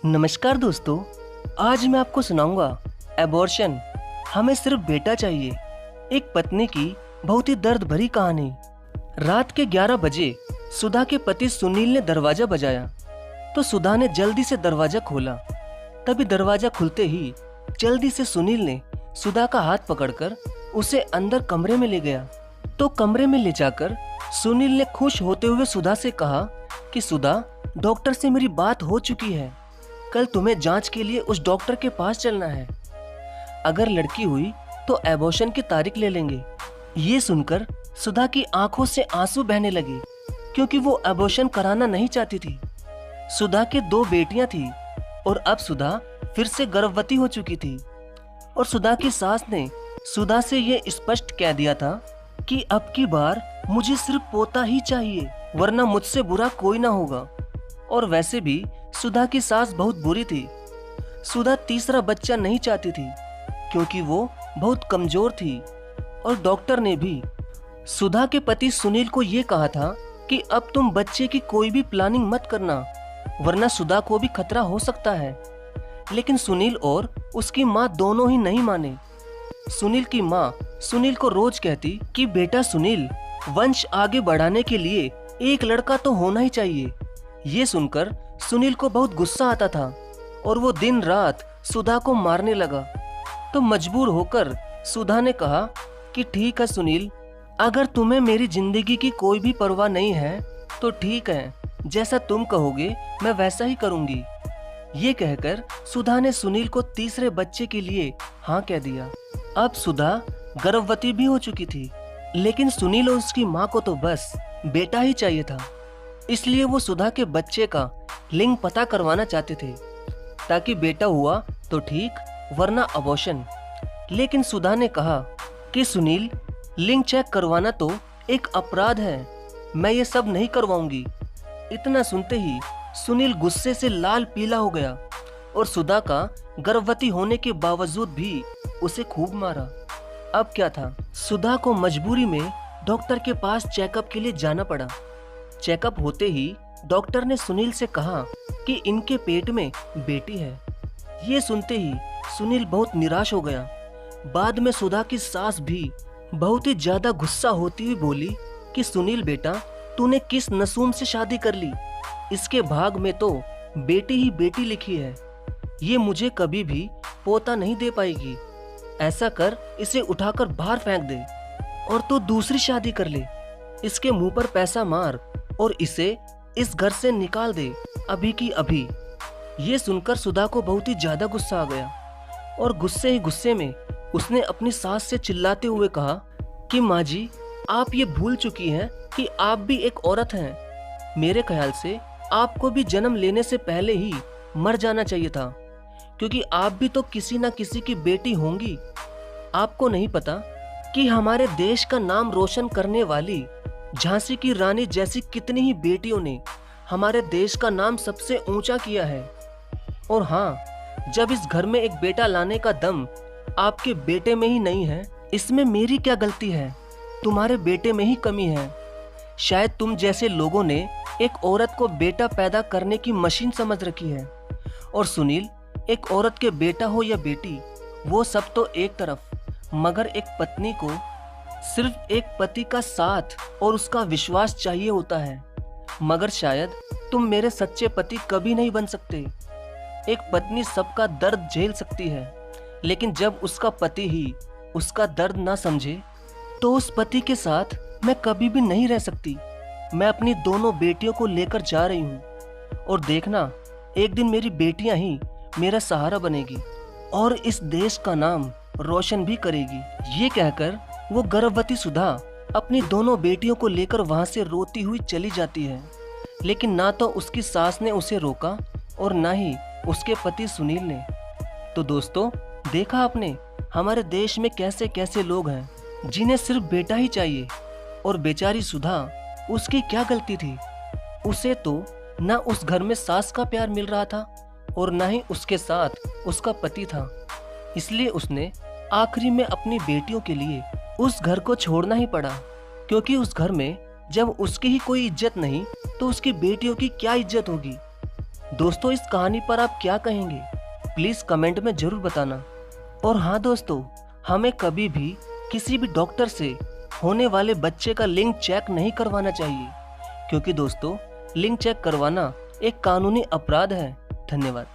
नमस्कार दोस्तों, आज मैं आपको सुनाऊंगा एबॉर्शन हमें सिर्फ बेटा चाहिए। एक पत्नी की बहुत ही दर्द भरी कहानी। रात के 11 बजे सुधा के पति सुनील ने दरवाजा बजाया तो सुधा ने जल्दी से दरवाजा खोला। तभी दरवाजा खुलते ही जल्दी से सुनील ने सुधा का हाथ पकड़कर उसे अंदर कमरे में ले गया। तो कमरे में ले जाकर सुनील ने खुश होते हुए सुधा से कहा कि सुधा, डॉक्टर से मेरी बात हो चुकी है, कल तुम्हें जांच के लिए उस डॉक्टर के पास चलना है। अगर लड़की हुई तो एबॉर्शन की तारीख ले लेंगे। ये सुनकर सुधा की आंखों से आंसू बहने लगे क्योंकि वो एबॉर्शन कराना नहीं चाहती थी। सुधा के 2 बेटियां थी और अब सुधा फिर से गर्भवती हो चुकी थी। और सुधा की सास ने सुधा से ये स्पष्ट कह दिया था कि अब की बार मुझे सिर्फ पोता ही चाहिए, वरना मुझसे बुरा कोई ना होगा। और वैसे भी सुधा की सास बहुत बुरी थी। सुधा तीसरा बच्चा नहीं चाहती थी क्योंकि वो बहुत कमजोर थी। और डॉक्टर ने भी सुधा के पति सुनील को ये कहा था कि अब तुम बच्चे की कोई भी प्लानिंग मत करना, वरना सुधा को भी खतरा हो सकता है। लेकिन सुनील और उसकी माँ दोनों ही नहीं माने। सुनील की माँ सुनील को रोज कहती कि बेटा सुनील, वंश आगे बढ़ाने के लिए एक लड़का तो होना ही चाहिए। ये सुनकर सुनील को बहुत गुस्सा आता था और वो दिन रात सुधा को मारने लगा। तो मजबूर होकर सुधा ने कहा कि ठीक है सुनील, अगर तुम्हें मेरी जिंदगी की कोई भी परवाह नहीं है तो ठीक है, जैसा तुम कहोगे मैं वैसा ही करूंगी। ये कहकर सुधा ने सुनील को तीसरे बच्चे के लिए हाँ कह दिया। अब सुधा गर्भवती भी हो चुकी थी, लेकिन सुनील और उसकी माँ को तो बस बेटा ही चाहिए था। इसलिए वो सुधा के बच्चे का लिंग पता करवाना चाहते थे ताकि बेटा हुआ तो ठीक, वरना अबॉर्शन। लेकिन सुधा ने कहा कि सुनील, लिंग चेक करवाना तो एक अपराध है, मैं ये सब नहीं करवाऊंगी। इतना सुनते ही सुनील गुस्से से लाल पीला हो गया और सुधा का गर्भवती होने के बावजूद भी उसे खूब मारा। अब क्या था, सुधा को मजबूरी में डॉक्टर के पास चेकअप के लिए जाना पड़ा। चेकअप होते ही डॉक्टर ने सुनील से कहा कि इनके पेट में बेटी है। ये सुनते ही सुनील बहुत निराश हो गया। बाद में सुधा की सास भी बहुत ही ज्यादा गुस्सा होती हुई बोली कि सुनील बेटा, तूने किस नसूम से शादी कर ली? इसके भाग में तो बेटी ही बेटी लिखी है, ये मुझे कभी भी पोता नहीं दे पाएगी। ऐसा कर, इसे उठाकर बाहर फेंक दे और तू दूसरी शादी कर ले। इसके मुंह पर पैसा मार और इसे इस घर से निकाल दे, अभी की अभी। ये सुनकर सुधा को बहुत ही ज्यादा गुस्सा आ गया और गुस्से ही गुस्से में उसने अपनी सास से चिल्लाते हुए कहा कि माँ जी, आप ये भूल चुकी हैं कि आप भी एक औरत हैं। मेरे ख्याल से आपको भी जन्म लेने से पहले ही मर जाना चाहिए था, क्योंकि आप भी तो किसी न किसी की बेटी होंगी। आपको नहीं पता कि हमारे देश का नाम रोशन करने वाली झांसी की रानी जैसी कितनी ही बेटियों ने हमारे देश का नाम सबसे ऊंचा किया है। और हाँ, जब इस घर में एक बेटा लाने का दम आपके बेटे में ही नहीं है, इसमें मेरी क्या गलती है? तुम्हारे बेटे में ही कमी है। शायद तुम जैसे लोगों ने एक औरत को बेटा पैदा करने की मशीन समझ रखी है। और सुनील, एक औरत के बेटा हो या बेटी, वो सब तो एक तरफ, मगर एक पत्नी को सिर्फ एक पति का साथ और उसका विश्वास चाहिए होता है। मगर शायद तुम मेरे सच्चे पति कभी नहीं बन सकते। एक पत्नी सबका दर्द झेल सकती है, लेकिन जब उसका पति ही उसका दर्द ना समझे तो उस पति के साथ मैं कभी भी नहीं रह सकती। मैं अपनी दोनों बेटियों को लेकर जा रही हूँ और देखना, एक दिन मेरी बेटियां ही मेरा सहारा बनेगी और इस देश का नाम रोशन भी करेगी। ये कहकर वो गर्भवती सुधा अपनी दोनों बेटियों को लेकर वहां से रोती हुई चली जाती है। लेकिन ना तो उसकी सास ने उसे रोका और ना ही उसके पति सुनील ने। तो दोस्तों, देखा आपने हमारे देश में कैसे कैसे लोग हैं जिन्हें सिर्फ बेटा ही चाहिए। और बेचारी सुधा, उसकी क्या गलती थी? उसे तो ना उस घर में सास का प्यार मिल रहा था और ना ही उसके साथ उसका पति था। इसलिए उसने आखिरी में अपनी बेटियों के लिए उस घर को छोड़ना ही पड़ा, क्योंकि उस घर में जब उसकी ही कोई इज्जत नहीं तो उसकी बेटियों की क्या इज्जत होगी। दोस्तों, इस कहानी पर आप क्या कहेंगे? प्लीज़ कमेंट में ज़रूर बताना। और हाँ दोस्तों, हमें कभी भी किसी भी डॉक्टर से होने वाले बच्चे का लिंग चेक नहीं करवाना चाहिए, क्योंकि दोस्तों लिंग चेक करवाना एक कानूनी अपराध है। धन्यवाद।